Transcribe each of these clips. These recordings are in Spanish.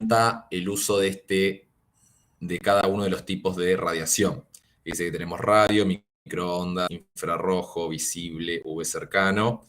reglamenta el uso de cada uno de los tipos de radiación. Dice que tenemos radio, microondas, infrarrojo, visible, UV cercano,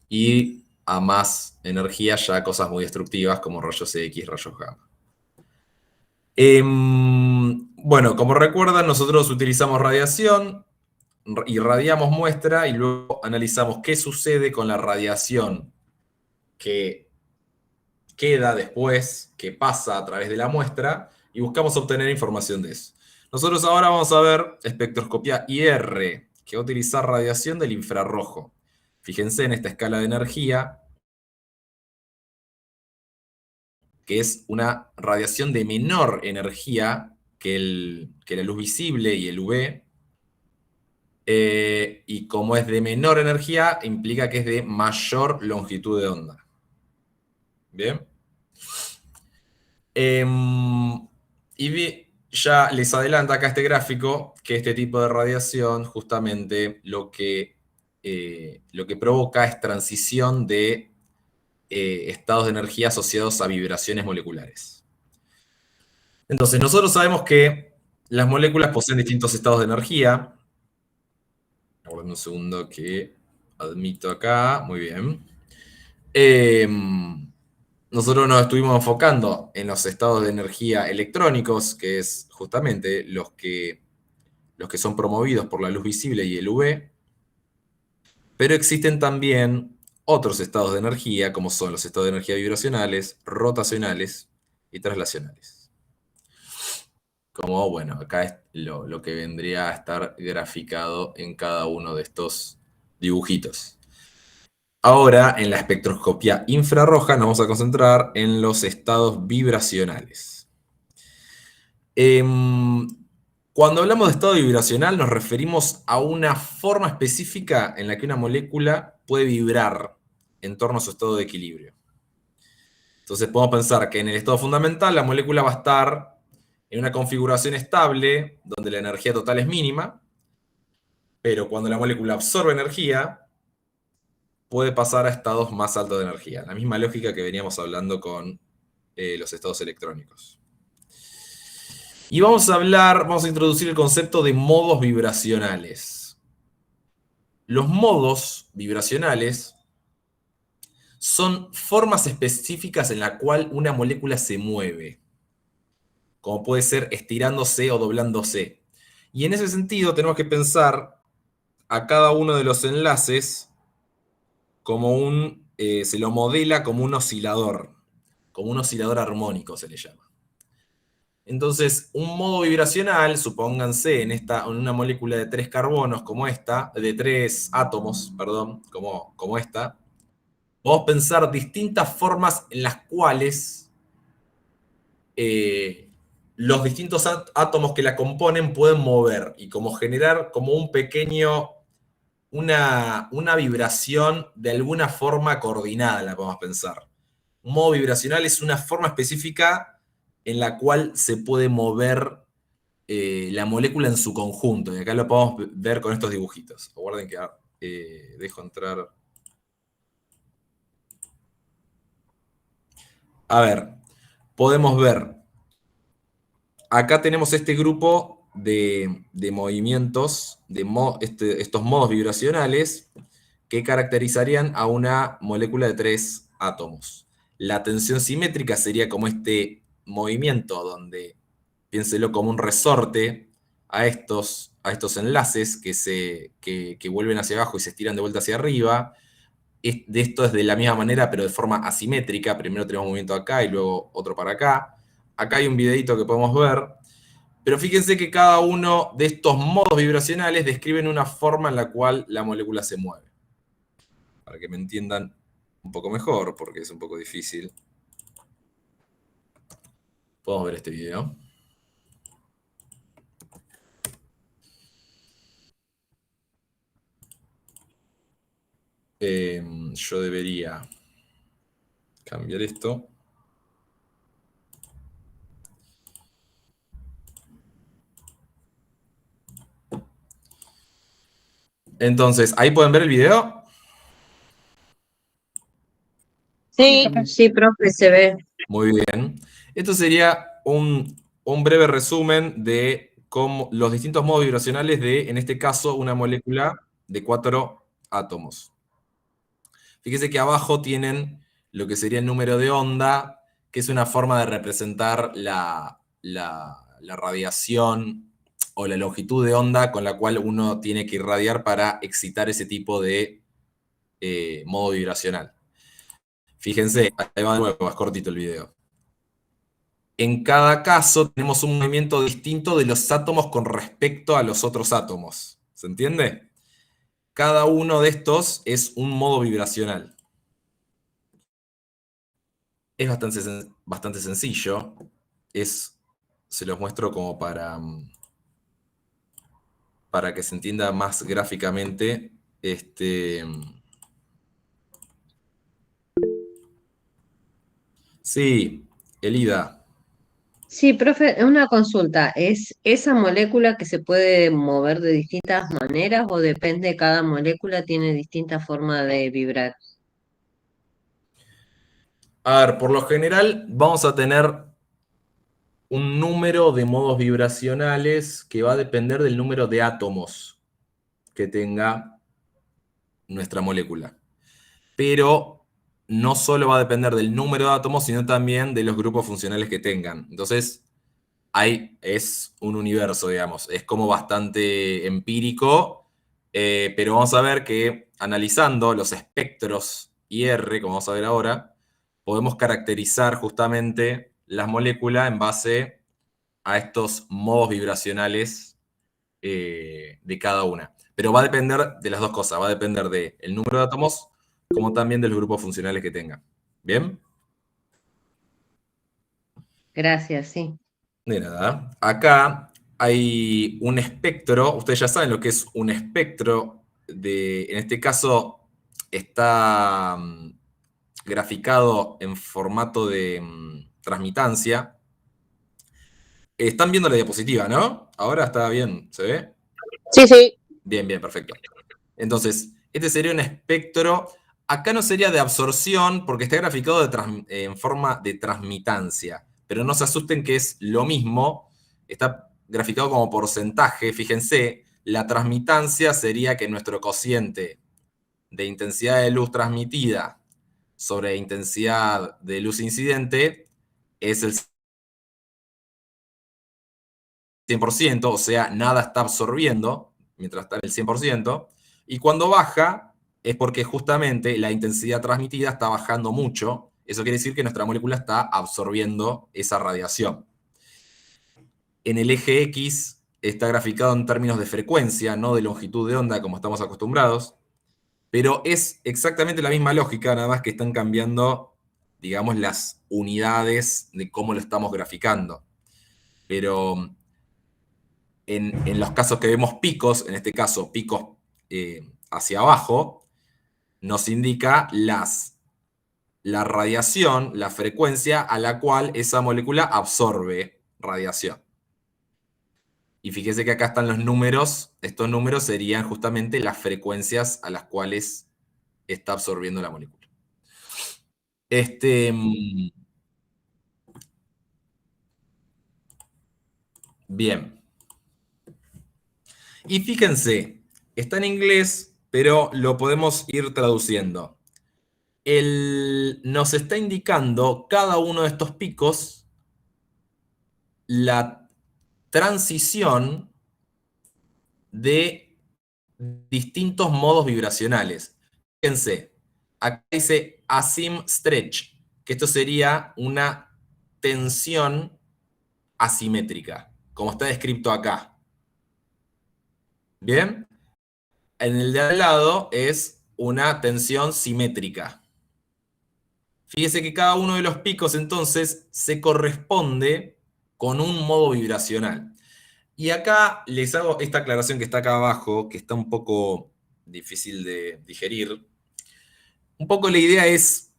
y a más energía ya cosas muy destructivas como rayos X, rayos gamma. Bueno, como recuerdan, nosotros utilizamos radiación, irradiamos muestra y luego analizamos qué sucede con la radiación que queda después, que pasa a través de la muestra, y buscamos obtener información de eso. Nosotros ahora vamos a ver espectroscopía IR, que va a utilizar radiación del infrarrojo. Fíjense en esta escala de energía, que es una radiación de menor energía que la luz visible y el UV. Y como es de menor energía, implica que es de mayor longitud de onda. ¿Bien? Y ya les adelanta acá este gráfico que este tipo de radiación justamente lo que provoca es transición de estados de energía asociados a vibraciones moleculares. Entonces, nosotros sabemos que las moléculas poseen distintos estados de energía. Aguarden un segundo que admito acá. Muy bien. Nosotros nos estuvimos enfocando en los estados de energía electrónicos, que es justamente los que son promovidos por la luz visible y el UV, pero existen también otros estados de energía, como son los estados de energía vibracionales, rotacionales y traslacionales. Como, bueno, acá es lo que vendría a estar graficado en cada uno de estos dibujitos. Ahora, en la espectroscopía infrarroja, nos vamos a concentrar en los estados vibracionales. Cuando hablamos de estado vibracional, nos referimos a una forma específica en la que una molécula puede vibrar en torno a su estado de equilibrio. Entonces, podemos pensar que en el estado fundamental, la molécula va a estar en una configuración estable, donde la energía total es mínima, pero cuando la molécula absorbe energía, puede pasar a estados más altos de energía. La misma lógica que veníamos hablando con los estados electrónicos. Y vamos a introducir el concepto de modos vibracionales. Los modos vibracionales son formas específicas en la cual una molécula se mueve, como puede ser estirándose o doblándose. Y en ese sentido tenemos que pensar a cada uno de los enlaces como se lo modela como un oscilador armónico se le llama. Entonces, un modo vibracional, supónganse en una molécula de 3 carbonos como esta, de 3 átomos, perdón, como esta, podemos pensar distintas formas en las cuales los distintos átomos que la componen pueden mover y como generar como una vibración de alguna forma coordinada, la podemos pensar. Un modo vibracional es una forma específica en la cual se puede mover la molécula en su conjunto. Y acá lo podemos ver con estos dibujitos. Aguarden que dejo entrar. A ver, podemos ver. Acá tenemos este grupo de movimientos, estos modos vibracionales que caracterizarían a una molécula de 3 átomos. La tensión simétrica sería como este movimiento donde, piénselo como un resorte a estos enlaces que vuelven hacia abajo y se estiran de vuelta hacia arriba. De esto es de la misma manera, pero de forma asimétrica. Primero tenemos movimiento acá y luego otro para acá. Acá hay un videito que podemos ver. Pero fíjense que cada uno de estos modos vibracionales describen una forma en la cual la molécula se mueve. Para que me entiendan un poco mejor, porque es un poco difícil. Podemos ver este video. Yo debería cambiar esto. Entonces, ¿ahí pueden ver el video? Sí, sí, profe, se ve. Muy bien. Esto sería un breve resumen de cómo, los distintos modos vibracionales de, en este caso, una molécula de 4 átomos. Fíjese que abajo tienen lo que sería el número de onda, que es una forma de representar la radiación o la longitud de onda con la cual uno tiene que irradiar para excitar ese tipo de modo vibracional. Fíjense, ahí va de nuevo, es cortito el video. En cada caso tenemos un movimiento distinto de los átomos con respecto a los otros átomos. ¿Se entiende? Cada uno de estos es un modo vibracional. Es bastante sencillo. Se los muestro como para que se entienda más gráficamente. Sí, Elida. Sí, profe, una consulta. ¿Es esa molécula que se puede mover de distintas maneras o depende, cada molécula tiene distinta forma de vibrar? A ver, por lo general vamos a tener un número de modos vibracionales que va a depender del número de átomos que tenga nuestra molécula. Pero no solo va a depender del número de átomos, sino también de los grupos funcionales que tengan. Entonces, es un universo, digamos. Es como bastante empírico, pero vamos a ver que analizando los espectros IR, como vamos a ver ahora, podemos caracterizar justamente las moléculas en base a estos modos vibracionales de cada una. Pero va a depender de las dos cosas, va a depender del número de átomos como también de los grupos funcionales que tenga. ¿Bien? Gracias, sí. De nada. Acá hay un espectro, ustedes ya saben lo que es un espectro, en este caso está graficado en formato de transmitancia. Están viendo la diapositiva, ¿no? Ahora está bien, ¿se ve? Sí, sí. Bien, bien, perfecto. Entonces, este sería un espectro. Acá no sería de absorción porque está graficado en forma de transmitancia. Pero no se asusten que es lo mismo. Está graficado como porcentaje. Fíjense, la transmitancia sería que nuestro cociente de intensidad de luz transmitida sobre intensidad de luz incidente es el 100%, o sea, nada está absorbiendo mientras está en el 100%, y cuando baja es porque justamente la intensidad transmitida está bajando mucho. Eso quiere decir que nuestra molécula está absorbiendo esa radiación. En el eje X está graficado en términos de frecuencia, no de longitud de onda como estamos acostumbrados, pero es exactamente la misma lógica, nada más que están cambiando, digamos, las unidades de cómo lo estamos graficando. Pero en los casos que vemos picos, en este caso picos hacia abajo, nos indica la radiación, la frecuencia a la cual esa molécula absorbe radiación. Y fíjese que acá están los números, estos números serían justamente las frecuencias a las cuales está absorbiendo la molécula. Bien. Y fíjense, está en inglés, pero lo podemos ir traduciendo. Nos está indicando cada uno de estos picos la transición de distintos modos vibracionales. Fíjense, acá dice asim stretch, que esto sería una tensión asimétrica, como está descrito acá. ¿Bien? En el de al lado es una tensión simétrica. Fíjese que cada uno de los picos entonces se corresponde con un modo vibracional. Y acá les hago esta aclaración que está acá abajo, que está un poco difícil de digerir. Un poco la idea es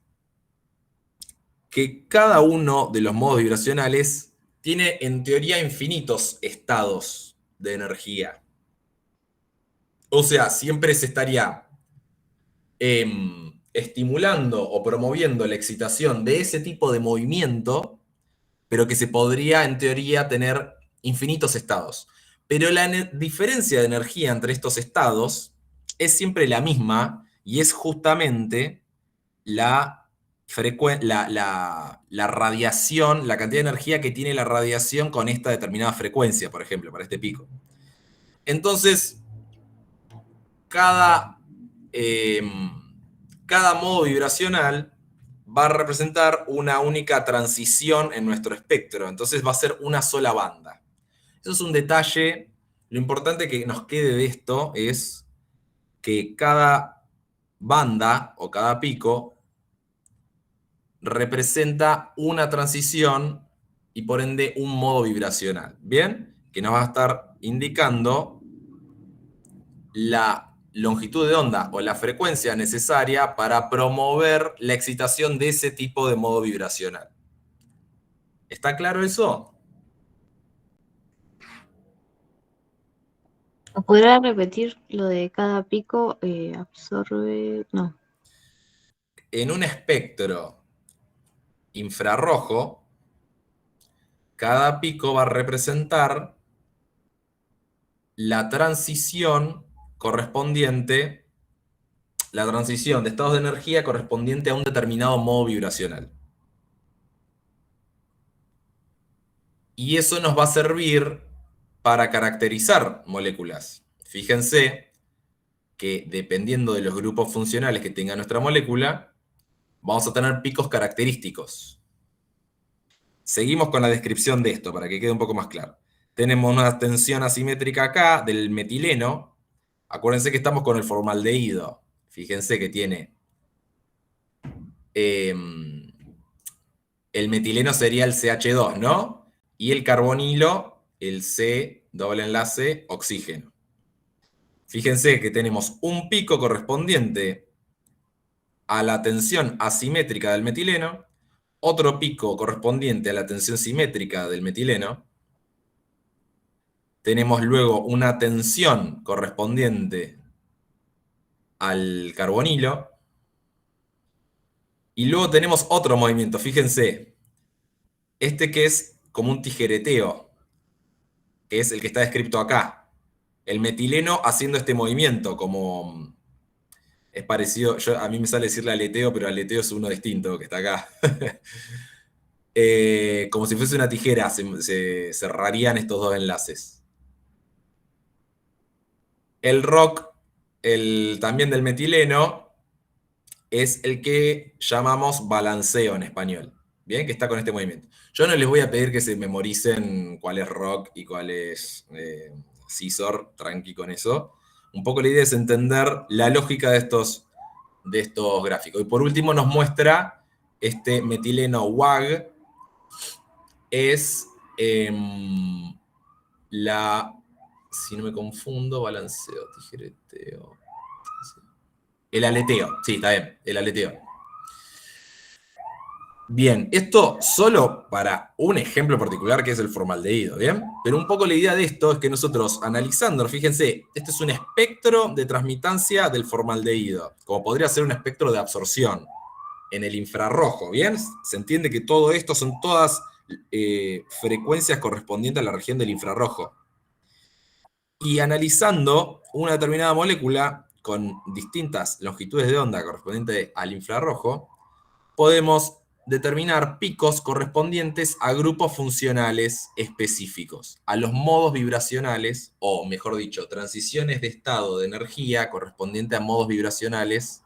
que cada uno de los modos vibracionales tiene en teoría infinitos estados de energía. O sea, siempre se estaría estimulando o promoviendo la excitación de ese tipo de movimiento, pero que se podría, en teoría, tener infinitos estados. Pero la diferencia de energía entre estos estados es siempre la misma y es justamente la radiación, la cantidad de energía que tiene la radiación con esta determinada frecuencia, por ejemplo, para este pico. Entonces, cada, eh, cada modo vibracional va a representar una única transición en nuestro espectro. Entonces va a ser una sola banda. Eso es un detalle. Lo importante que nos quede de esto es que cada banda o cada pico representa una transición y por ende un modo vibracional. ¿Bien? Que nos va a estar indicando la longitud de onda o la frecuencia necesaria para promover la excitación de ese tipo de modo vibracional. ¿Está claro eso? ¿Podrá repetir lo de cada pico absorbe? No. En un espectro infrarrojo, cada pico va a representar la transición correspondiente, la transición de estados de energía correspondiente a un determinado modo vibracional. Y eso nos va a servir para caracterizar moléculas. Fíjense que dependiendo de los grupos funcionales que tenga nuestra molécula, vamos a tener picos característicos. Seguimos con la descripción de esto para que quede un poco más claro. Tenemos una tensión asimétrica acá del metileno. Acuérdense que estamos con el formaldehído. Fíjense que tiene... el metileno sería el CH2, ¿no? Y el carbonilo, el C, doble enlace, oxígeno. Fíjense que tenemos un pico correspondiente a la tensión asimétrica del metileno, otro pico correspondiente a la tensión simétrica del metileno. Tenemos luego una tensión correspondiente al carbonilo. Y luego tenemos otro movimiento, fíjense. Este que es como un tijereteo, que es el que está descrito acá. El metileno haciendo este movimiento, como es parecido, a mí me sale decirle aleteo, pero aleteo es uno distinto que está acá. Como si fuese una tijera, se cerrarían estos dos enlaces. El rock, también del metileno, es el que llamamos balanceo en español. Bien, que está con este movimiento. Yo no les voy a pedir que se memoricen cuál es rock y cuál es scissor, tranqui con eso. Un poco la idea es entender la lógica de estos gráficos. Y por último nos muestra este metileno WAG, es si no me confundo, balanceo, tijereteo. El aleteo, sí, está bien, el aleteo. Bien, esto solo para un ejemplo particular que es el formaldehído, ¿bien? Pero un poco la idea de esto es que nosotros, analizando, fíjense, este es un espectro de transmitancia del formaldehído, como podría ser un espectro de absorción en el infrarrojo, ¿bien? Se entiende que todo esto son todas frecuencias correspondientes a la región del infrarrojo. Y analizando una determinada molécula con distintas longitudes de onda correspondientes al infrarrojo, podemos determinar picos correspondientes a grupos funcionales específicos, a los modos vibracionales, o mejor dicho, transiciones de estado de energía correspondiente a modos vibracionales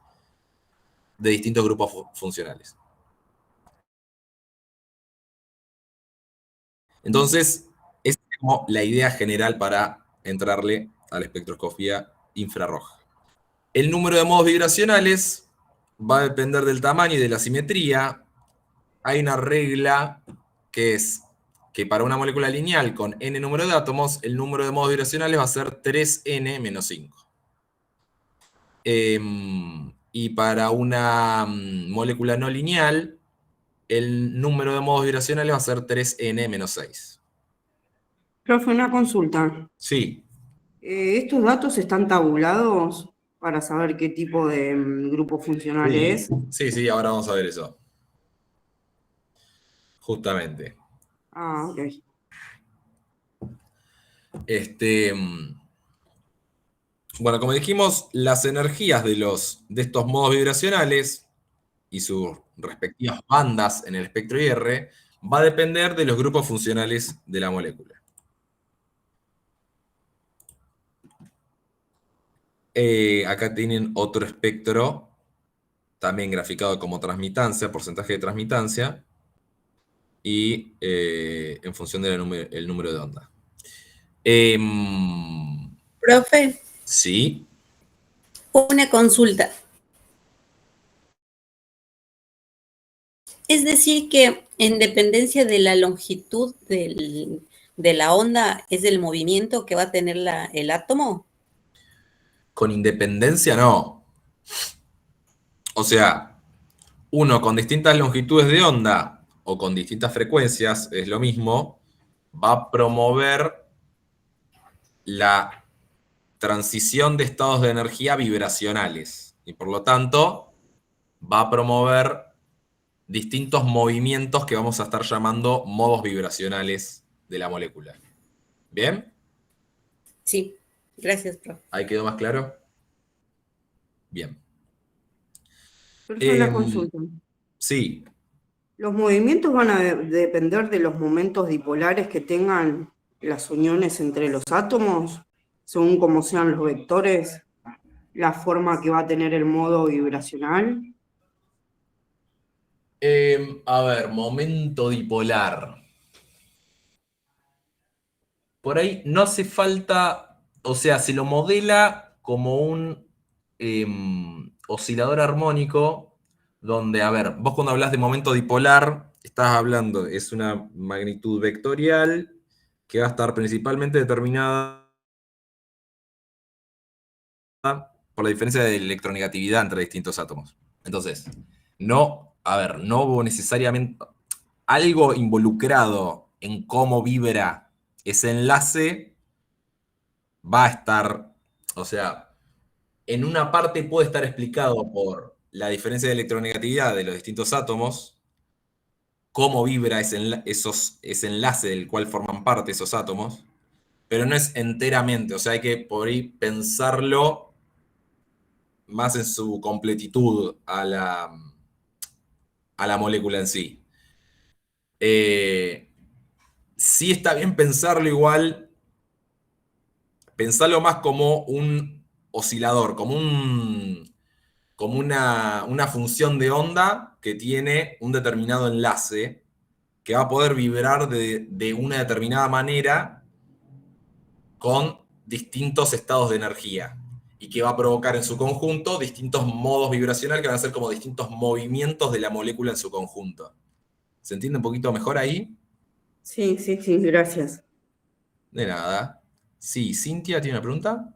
de distintos grupos funcionales. Entonces, esa es como la idea general para entrarle a la espectroscopía infrarroja. El número de modos vibracionales va a depender del tamaño y de la simetría. Hay una regla que es que para una molécula lineal con n número de átomos, el número de modos vibracionales va a ser 3n menos 5. Y para una molécula no lineal, el número de modos vibracionales va a ser 3n menos 6. Profe, una consulta. Sí, ¿Estos datos están tabulados? para saber qué tipo de grupo funcional es. Sí, ahora vamos a ver eso. Justamente. Ah, ok. Bueno, como dijimos, las energías de estos modos vibracionales y sus respectivas bandas en el espectro IR va a depender de los grupos funcionales de la molécula. Acá tienen otro espectro, también graficado como transmitancia, porcentaje de transmitancia, y en función del número de onda. Profe, Sí. una consulta. Es decir, que en dependencia de la longitud de la onda, ¿es el movimiento que va a tener el átomo? Con independencia no. O sea, uno con distintas longitudes de onda o con distintas frecuencias, es lo mismo, va a promover la transición de estados de energía vibracionales. Y por lo tanto, va a promover distintos movimientos que vamos a estar llamando modos vibracionales de la molécula. ¿Bien? Sí, gracias, profe. ¿Ahí quedó más claro? Bien. Pero una consulta. Sí. ¿Los movimientos van a depender de los momentos dipolares que tengan las uniones entre los átomos, según cómo sean los vectores, la forma que va a tener el modo vibracional? A ver, momento dipolar. Por ahí no hace falta, o sea, se lo modela como un oscilador armónico, donde, a ver, vos cuando hablas de momento dipolar, estás hablando, es una magnitud vectorial que va a estar principalmente determinada por la diferencia de electronegatividad entre distintos átomos. Entonces, no, a ver, no hubo necesariamente algo involucrado en cómo vibra ese enlace va a estar, o sea, en una parte puede estar explicado por la diferencia de electronegatividad de los distintos átomos, cómo vibra ese enlace del cual forman parte esos átomos, pero no es enteramente, o sea, hay que por ahí pensarlo más en su completitud a la molécula en sí. Sí está bien pensarlo igual, pensarlo más como un oscilador, como una función de onda que tiene un determinado enlace que va a poder vibrar de una determinada manera con distintos estados de energía y que va a provocar en su conjunto distintos modos vibracionales que van a ser como distintos movimientos de la molécula en su conjunto. ¿Se entiende un poquito mejor ahí? Sí, gracias. De nada. Sí, Cintia tiene una pregunta.